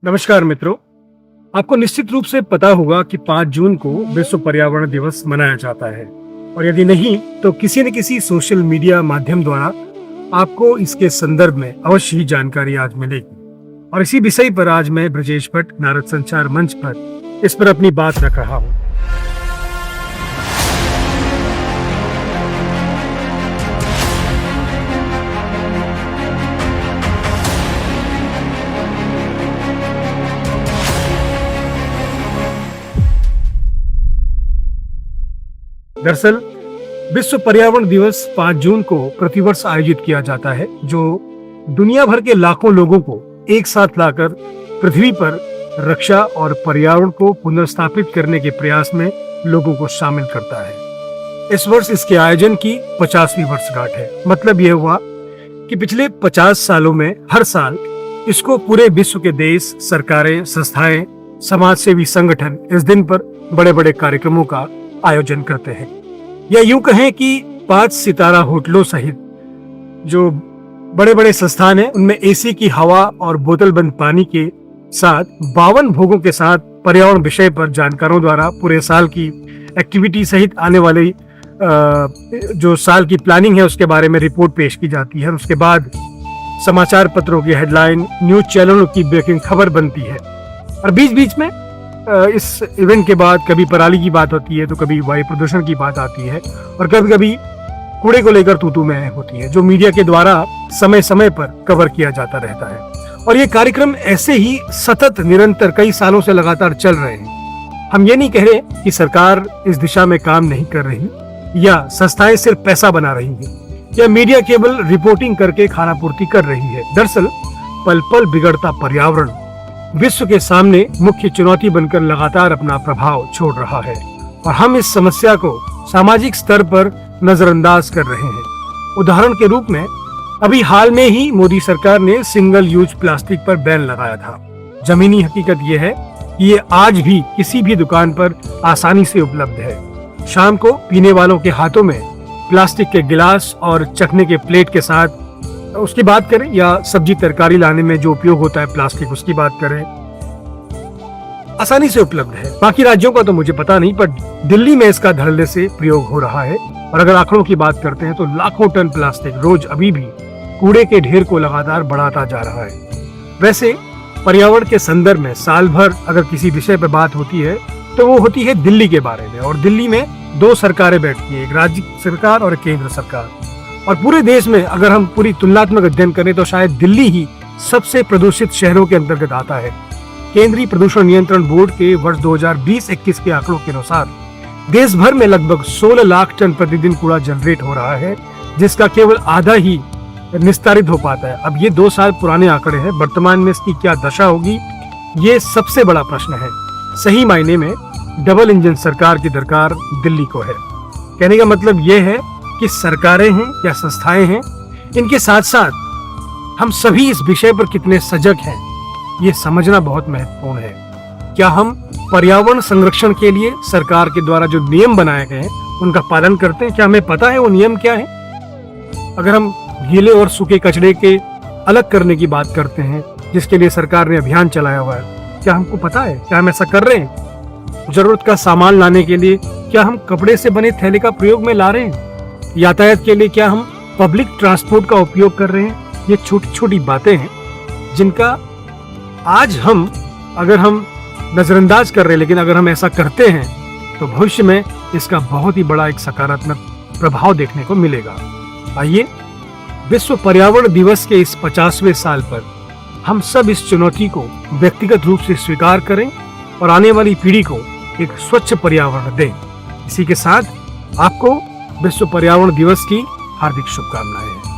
नमस्कार मित्रों। आपको निश्चित रूप से पता होगा कि 5 जून को विश्व पर्यावरण दिवस मनाया जाता है और यदि नहीं तो किसी न किसी सोशल मीडिया माध्यम द्वारा आपको इसके संदर्भ में अवश्य ही जानकारी आज मिलेगी। और इसी विषय पर आज मैं ब्रजेश भट्ट नारद संचार मंच पर इस पर अपनी बात रख रहा हूँ। दरअसल विश्व पर्यावरण दिवस 5 जून को प्रतिवर्ष आयोजित किया जाता है, जो दुनिया भर के लाखों लोगों को एक साथ लाकर पृथ्वी पर रक्षा और पर्यावरण को पुनर्स्थापित करने के प्रयास में लोगों को शामिल करता है। इस वर्ष इसके आयोजन की 50वीं वर्षगांठ है। मतलब यह हुआ कि पिछले 50 सालों में हर साल इसको पूरे विश्व के देश, सरकारें, संस्थाएं, समाज सेवी संगठन इस दिन पर बड़े बड़े कार्यक्रमों का आयोजन करते हैं। या यूं कहें कि 5 सितारा होटलों सहित जो बड़े बड़े संस्थान हैं उनमें एसी की हवा और बोतल बंद पानी के साथ 52 भोगों के साथ पर्यावरण विषय पर जानकारों द्वारा पूरे साल की एक्टिविटी सहित आने वाले जो साल की प्लानिंग है उसके बारे में रिपोर्ट पेश की जाती है। उसके बाद समाचार पत्रों की हेडलाइन, न्यूज चैनलों की ब्रेकिंग खबर बनती है और बीच बीच में इस इवेंट के बाद कभी पराली की बात होती है तो कभी वायु प्रदूषण की बात आती है और कभी कभी कूड़े को लेकर तू मैं होती है, जो मीडिया के द्वारा समय समय पर कवर किया जाता रहता है। और ये कार्यक्रम ऐसे ही सतत निरंतर कई सालों से लगातार चल रहे हैं। हम ये नहीं कह रहे कि सरकार इस दिशा में काम नहीं कर रही या संस्थाएं सिर्फ पैसा बना रही हैं या मीडिया केवल रिपोर्टिंग करके खाना पूर्ति कर रही है। दरअसल पल पल बिगड़ता पर्यावरण विश्व के सामने मुख्य चुनौती बनकर लगातार अपना प्रभाव छोड़ रहा है और हम इस समस्या को सामाजिक स्तर पर नजरअंदाज कर रहे हैं। उदाहरण के रूप में अभी हाल में ही मोदी सरकार ने सिंगल यूज प्लास्टिक पर बैन लगाया था। जमीनी हकीकत यह है कि ये आज भी किसी भी दुकान पर आसानी से उपलब्ध है। शाम को पीने वालों के हाथों में प्लास्टिक के गिलास और चखने के प्लेट के साथ उसकी बात करें या सब्जी तरकारी लाने में जो उपयोग होता है प्लास्टिक, उसकी बात करें, आसानी से उपलब्ध है। बाकी राज्यों का तो मुझे पता नहीं, पर दिल्ली में इसका धड़ल्ले से प्रयोग हो रहा है। और अगर आंकड़ों की बात करते हैं तो लाखों टन प्लास्टिक रोज अभी भी कूड़े के ढेर को लगातार बढ़ाता जा रहा है। वैसे पर्यावरण के संदर्भ में साल भर अगर किसी विषय पर बात होती है तो वो होती है दिल्ली के बारे में। और दिल्ली में 2 सरकारें बैठती है, एक राज्य सरकार और एक केंद्र सरकार। और पूरे देश में अगर हम पूरी तुलनात्मक अध्ययन करें तो शायद दिल्ली ही सबसे प्रदूषित शहरों के अंतर्गत आता है। केंद्रीय प्रदूषण नियंत्रण बोर्ड के वर्ष 2020-21 के आंकड़ों के अनुसार देश भर में लगभग 16 लाख टन प्रतिदिन कूड़ा जनरेट हो रहा है, जिसका केवल आधा ही निस्तारित हो पाता है। अब ये 2 साल पुराने आंकड़े हैं, वर्तमान में इसकी क्या दशा होगी ये सबसे बड़ा प्रश्न है। सही मायने में डबल इंजन सरकार की दरकार दिल्ली को है। कहने का मतलब ये है कि सरकारें हैं या संस्थाएं हैं, इनके साथ साथ हम सभी इस विषय पर कितने सजग हैं ये समझना बहुत महत्वपूर्ण है। क्या हम पर्यावरण संरक्षण के लिए सरकार के द्वारा जो नियम बनाए गए हैं उनका पालन करते हैं? क्या हमें पता है वो नियम क्या है? अगर हम गीले और सूखे कचरे के अलग करने की बात करते हैं जिसके लिए सरकार ने अभियान चलाया हुआ है, क्या हमको पता है? क्या हम ऐसा कर रहे हैं? जरूरत का सामान लाने के लिए क्या हम कपड़े से बने थैले का प्रयोग में ला रहे हैं? यातायात के लिए क्या हम पब्लिक ट्रांसपोर्ट का उपयोग कर रहे हैं? ये छोटी छोटी बातें हैं जिनका आज अगर हम नजरअंदाज कर रहे हैं, लेकिन अगर हम ऐसा करते हैं तो भविष्य में इसका बहुत ही बड़ा एक सकारात्मक प्रभाव देखने को मिलेगा। आइए विश्व पर्यावरण दिवस के इस 50वें साल पर हम सब इस चुनौती को व्यक्तिगत रूप से स्वीकार करें और आने वाली पीढ़ी को एक स्वच्छ पर्यावरण दें। इसी के साथ आपको विश्व पर्यावरण दिवस की हार्दिक शुभकामनाएं।